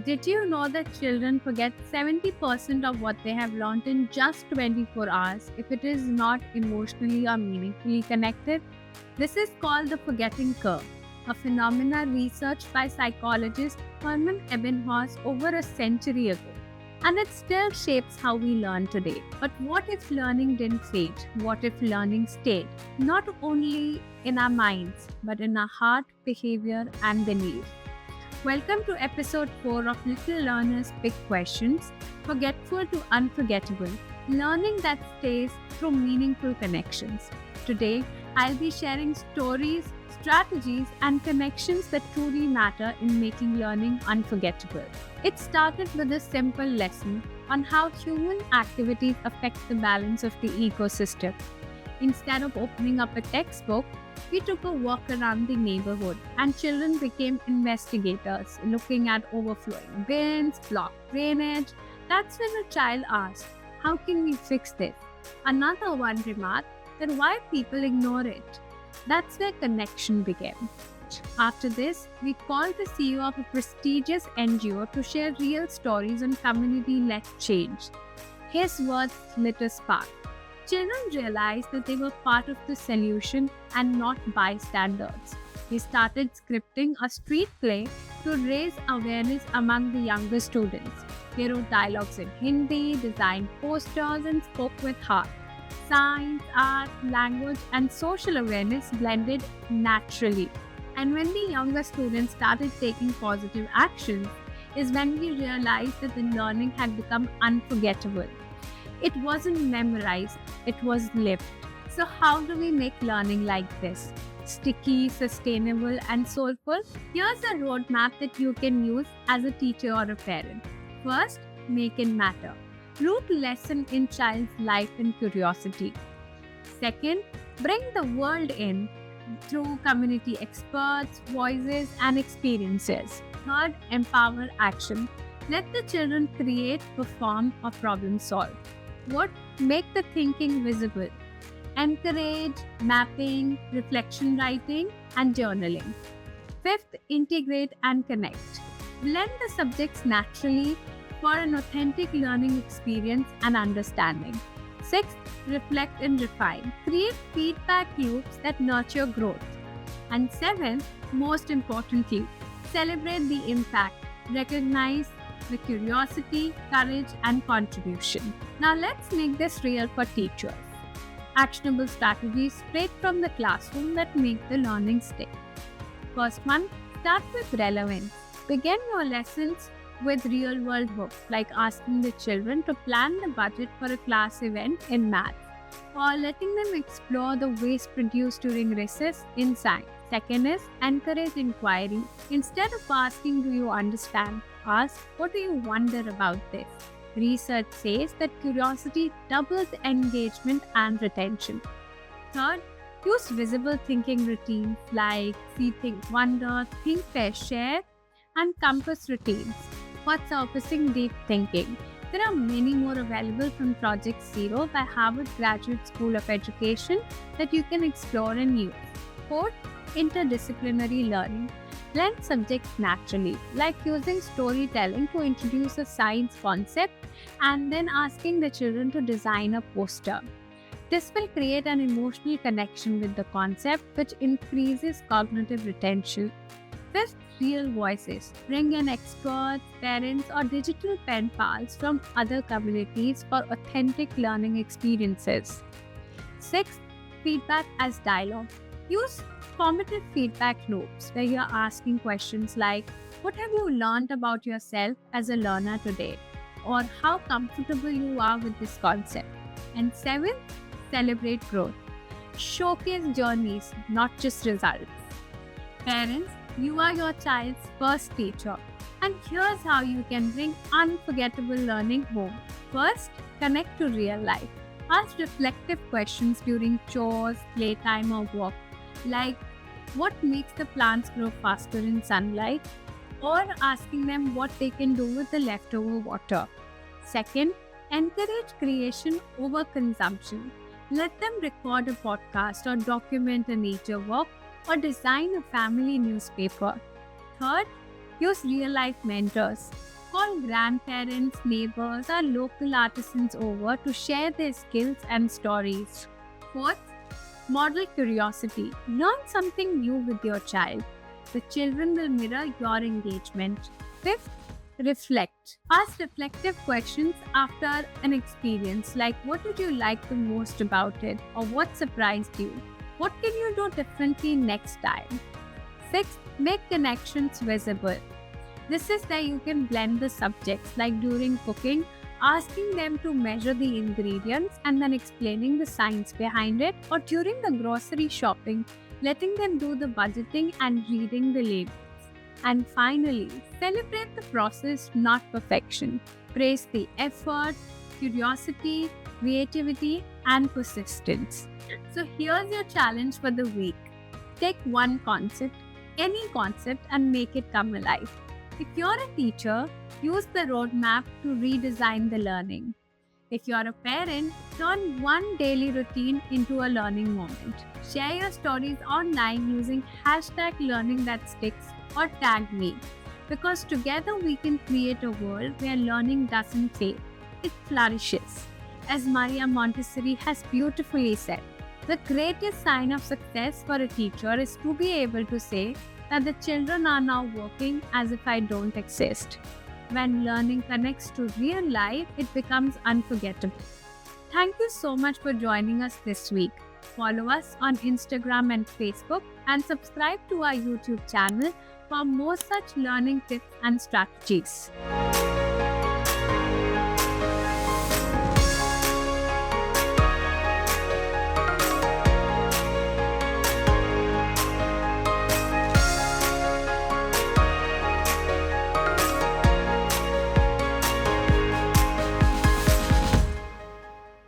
Did you know that children forget 70% of what they have learned in just 24 hours if it is not emotionally or meaningfully connected? This is called the forgetting curve, a phenomenon researched by psychologist Hermann Ebbinghaus over a century ago. And it still shapes how we learn today. But what if learning didn't fade? What if learning stayed? Not only in our minds, but in our heart, behavior, and belief. Welcome to episode 4 of Little Learners Big Questions, Forgetful to Unforgettable, learning that stays through meaningful connections. Today, I'll be sharing stories, strategies, and connections that truly matter in making learning unforgettable. It started with a simple lesson on how human activities affect the balance of the ecosystem. Instead of opening up a textbook, we took a walk around the neighborhood and children became investigators, looking at overflowing bins, blocked drainage. That's when a child asked, "How can we fix this?" Another one remarked, "Then why people ignore it?" That's where connection began. After this, we called the CEO of a prestigious NGO to share real stories on community-led change. His words lit a spark. Children realized that they were part of the solution and not bystanders. He started scripting a street play to raise awareness among the younger students. They wrote dialogues in Hindi, designed posters, and spoke with heart. Science, art, language, and social awareness blended naturally. And when the younger students started taking positive actions, is when we realized that the learning had become unforgettable. It wasn't memorized, it was lived. So, how do we make learning like this? Sticky, sustainable, and soulful? Here's a roadmap that you can use as a teacher or a parent. First, make it matter. Root lesson in child's life and curiosity. Second, bring the world in through community experts, voices, and experiences. Third, empower action. Let the children create, perform, or problem solve. What? Make the thinking visible. Encourage mapping, reflection writing, and journaling. Fifth, integrate and connect. Blend the subjects naturally for an authentic learning experience and understanding. Sixth, reflect and refine. Create feedback loops that nurture growth. And seventh, most importantly, celebrate the impact. Recognize the curiosity, courage, and contribution. Now let's make this real for teachers. Actionable strategies straight from the classroom that make the learning stick. First one, start with relevance. Begin your lessons with real-world work, like asking the children to plan the budget for a class event in math, or letting them explore the waste produced during recess in science. Second is encourage inquiry. Instead of asking, "Do you understand?" ask, "What do you wonder about this?" Research says that curiosity doubles engagement and retention. Third, use visible thinking routines like see, think, wonder, think, pair, share, and compass routines for surfacing deep thinking. There are many more available from Project Zero by Harvard Graduate School of Education that you can explore and use. Fourth, interdisciplinary learning. Blend subjects naturally, like using storytelling to introduce a science concept and then asking the children to design a poster. This will create an emotional connection with the concept, which increases cognitive retention. Fifth, real voices. Bring in experts, parents, or digital pen pals from other communities for authentic learning experiences. Sixth, feedback as dialogue. Use formative feedback loops where you're asking questions like, "What have you learned about yourself as a learner today?" or "How comfortable you are with this concept?" And seventh, celebrate growth. Showcase journeys, not just results. Parents, you are your child's first teacher. And here's how you can bring unforgettable learning home. First, connect to real life. Ask reflective questions during chores, playtime, or work, like what makes the plants grow faster in sunlight, or asking them what they can do with the leftover water. Second, encourage creation over consumption. Let them record a podcast or document a nature walk or design a family newspaper. Third, Use real-life mentors. Call grandparents, neighbors, or local artisans over to share their skills and stories. Fourth, model curiosity. Learn something new with your child. The children will mirror your engagement. Fifth, reflect. Ask reflective questions after an experience like what did you like the most about it or what surprised you? What can you do differently next time? Sixth, make connections visible. This is where you can blend the subjects like during cooking, asking them to measure the ingredients and then explaining the science behind it, or during the grocery shopping, letting them do the budgeting and reading the labels. And finally, celebrate the process, not perfection. Praise the effort, curiosity, creativity, and persistence. So here's your challenge for the week. Take one concept, any concept, and make it come alive. If you're a teacher, use the roadmap to redesign the learning. If you're a parent, turn one daily routine into a learning moment. Share your stories online using #LearningThatSticks or tag me. Because together we can create a world where learning doesn't fade, it flourishes. As Maria Montessori has beautifully said, the greatest sign of success for a teacher is to be able to say that the children are now working as if I don't exist. When learning connects to real life, it becomes unforgettable. Thank you so much for joining us this week. Follow us on Instagram and Facebook and subscribe to our YouTube channel for more such learning tips and strategies.